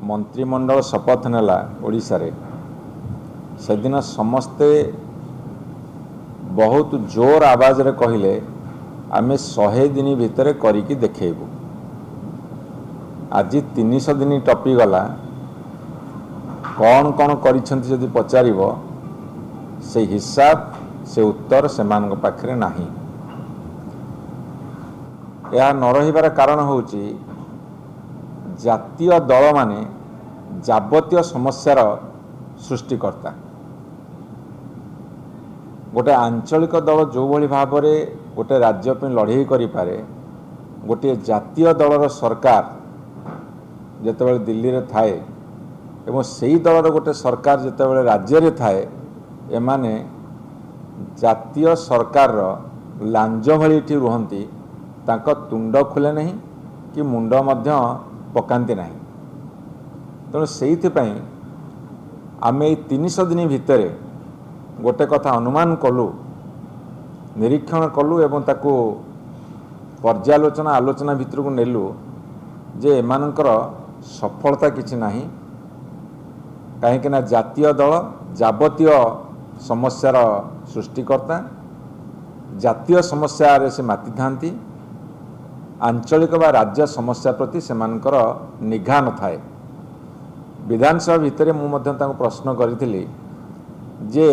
मंत्रिमंडल शपथ नेला ओडिशा रे से दिन समस्ते बहुत जोर आवाज रे कहले आमे 100 दिन भितर करिकी देखेबू। आज 300 दिन टपी गला कौन कौन करिसेंती जदि पचारिबो से हिसाब से उत्तर से पाखरे नाही। यह न रहिबार कारण होउची जातीय दल माने जाबतीय समस्यार सृष्टिकर्ता। गोटे आंचलिक दल जो भली भाव में गोटे राज्य पे लड़ाई करि पारे, गोटे जातीय दलर सरकार जेतेबेले दिल्ली रे थाए एवं सेही दलर गोटे सरकार जेतेबेले राज्य रे थाए, एमाने जातीय सरकार लांज भली इठी रुहंती, तांका तुंड खुले नहीं कि मुंड मध्य पकांती नहीं। तेणु से आम 300 दिन भितर गोटे कथा अनुमान कलु, निरीक्षण कलु एवं ताकू पर्यालोचना आलोचना भितर को नेलु जे एमानकर सफलता किछि नहीं। कहीं ना जातीय दल जाबतीय समस्यार सृष्टिकर्ता, जातीय समस्या रे से माति थांती, आंचलिक बा राज्य समस्या प्रति सेमानकर निघा न थाए। विधानसभा भितर मु मध्य तांको प्रश्न करिथिली जे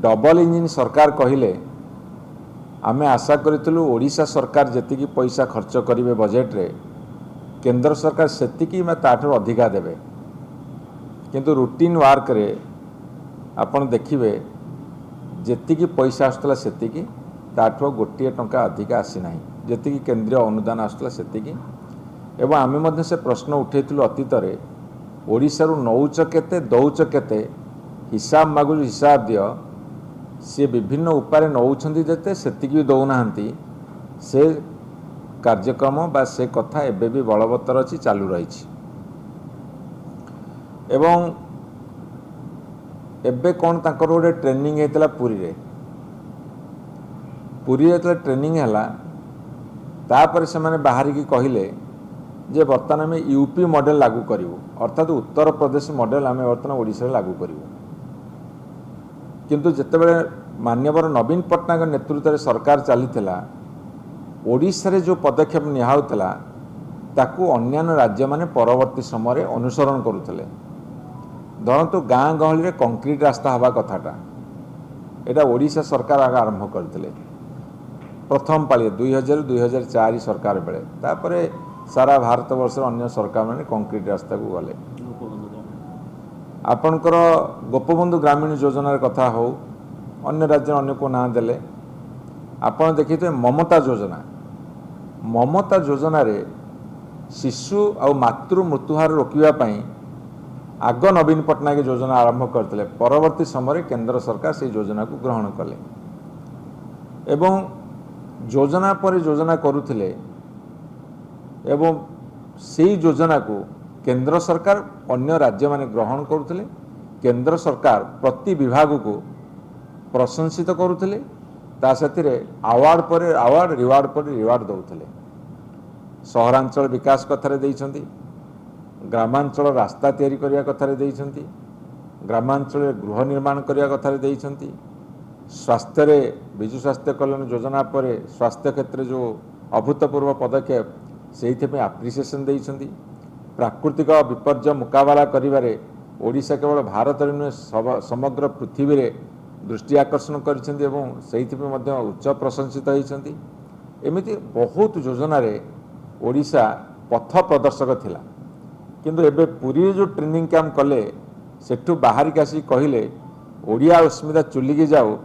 डबल इंजिन सरकार कहिले आमे आशा करितलु ओडिशा सरकार जेतिकी पैसा खर्च करिवे बजेट रे, केंद्र सरकार सेतिकी मैं ताठर अधिका देबे। किंतु रूटीन वर्क रे आपण देखिबे जेतिकी पैसा आस्तला सेतिकी ताठो गोटे टंका अधिका आसी नाही, जेतिकी केंद्रीय अनुदान आस्तला सेतिकी। एवं आमे मध्य से प्रश्न उठेइथिलु अतीत रे ओडिशा रु नौच केते दौच केते हिसाब मागुलु हिसाब दियो, से विभिन्न उपाय नौछंती जेते सेतिकी भी दौनाहांती। से कार्यक्रम बा से कथा एबे भी बलवत्तर अछि, चालू रहिछि। एवं एबे कौन तांकर गोटे ट्रेनिंग हेतला पुरी रे, पुरी रे ट्रेनिंग हैला तापर से माने बाहरी की कहिले जे वर्तमान में यूपी मॉडल लागू करिवो, अर्थात उत्तर प्रदेश मॉडल आमे वर्तमान ओडिशा रे लागू करिवो। किंतु जेतेबेले मान्यवर नवीन पट्टनायक नेतृत्व रे सरकार चलीथिला, ओडिशा रे जो पदक्षेप निहाउतला ताकू अन्य राज्य माने परवर्ती समय रे अनुसरण करुथले। धरतु गाँ गहली रे कंक्रीट रास्ता हवा कथाटा एटा ओडिशा सरकार आरंभ करथिले प्रथम पाली 2000-2004 सरकार बेले। तापरे सारा भारत वर्ष अन्य सरकार माने कंक्रीट रास्ता को गले। आपणकर गोपबंधु ग्रामीण योजना कथा हो, अन्य राज्य अन्य को ना देले। आपण देखिथे ममता योजना, ममता योजना रे शिशु और मातृ मृत्युहार रोकिबा पई आग नवीन पट्टनायक योजना आरंभ करते, परवर्ती समय केंद्र सरकार से योजना को ग्रहण कले एवं योजना पर योजना करुथिले एवं से योजना को केंद्र सरकार अन्य राज्य माने ग्रहण करुथिले। केंद्र सरकार प्रति विभाग को प्रशंसित करुथिले, ता साथिरे अवार्ड पर अवार्ड रिवार्ड पर रिवार्ड दउथिले। सहरांचल विकास कथारे देइछंती, ग्रामांचल रास्ता तैयारी करिया कथारे देइछंती, ग्रामांचल गृह निर्माण करिया कथारे देइछंती। स्वास्थ्य रे विजु स्वास्थ्य कल्याण योजना पर स्वास्थ्य क्षेत्र जो अभूतपूर्व पदक्षेप से आप्रिसिएसन देइछंती। प्राकृतिक विपर्य मुकाबला करिबारे ओडिशा केवल भारत रे नुहे समग्र पृथ्वी रे दृष्टि आकर्षण करिसेंती एवं सेहिथिपे मध्य उच्च प्रशंसित होइछंती। एमिति बहुत योजना रे ओडिशा पथ प्रदर्शक थिला। किंतु एबे पुरी जो ट्रेनिंग कैंप कले सेठू बाहर के आसी कहले ओडिया अस्मिता चुलिकी जाऊ,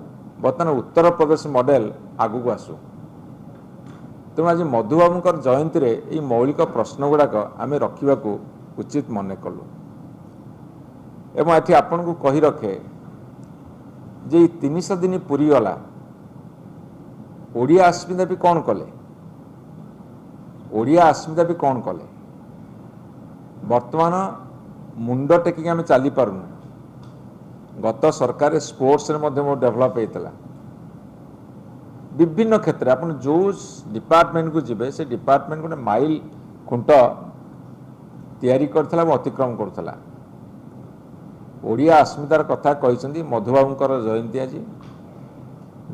बर्तमान उत्तर प्रदेश मॉडल आगु को आसू। तेणु आज मधुबाबूंकर जयंती रे ये मौलिक प्रश्न गुड़ाक आम रखा उचित मन कलु। एवं ये आपण को कही रखे जे 300 दिन पूरी गला, ओडिया अस्मिता भी कौन कले, ओडिया अस्मिता भी कौन कले। वर्तमान मुंड टेकिक आम चली पारुन। गत सरकार स्पोर्ट्स रे मध्य डेभलप होता विभिन्न क्षेत्र आप जो डिपार्टमेंट को जीवे से डिपार्टमेंट गोटे माइल खुंट तैयारी करथिला एवं अतिक्रम करथिला। ओडिया अस्मितार कथा कहते मधुबाबूंकर जयंती आज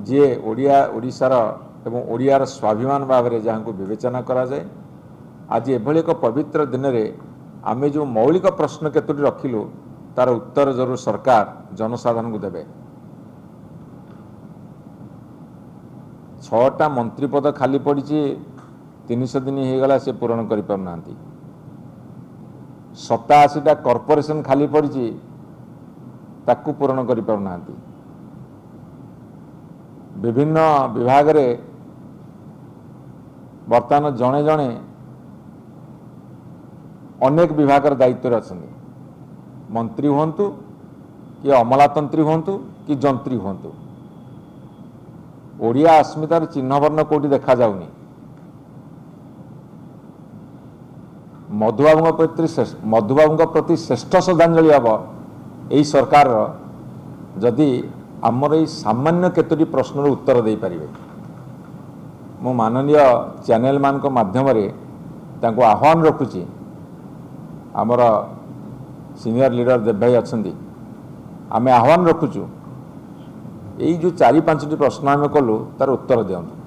जी ओडिया ओडिशार एवं ओडियार स्वाभिमान भाव में जहाँ को विवेचना करा जाए आज एभली एक पवित्र दिन में आमे जो मौलिक प्रश्न केतोटी रखिलु तार उत्तर जरूर सरकार जनसाधारण को देवे। 6टा मंत्री पद खाली पड़ी 300 दिन हो गला से पूरण कर पारना। 87टा कॉर्पोरेशन खाली पड़ी ताकू पूरण कर पारना। विभिन्न विभाग रे वर्तमान जड़े जड़े अनेक विभाग दायित्व अच्छा मंत्री हूँ कि अमलातंत्री हूँ कि जंत्री हूँ ओडिया अस्मितार चिन्हवर्ण कोटी देखा जाउनी। मधुबाबू प्रति श्रेष्ठ श्रद्धांजलि हम यही सरकार जदि आमर ये सामान्य केतोटी प्रश्नर उत्तर दे पारिबे। मो माननीय चैनल मान माध्यम तांको आह्वान रखुची आमर सीनियर लीडर देव भाई अच्छी आमे आह्वान रखुचु यही जो 4-5टी प्रश्न आम कलु तार उत्तर दिंतु।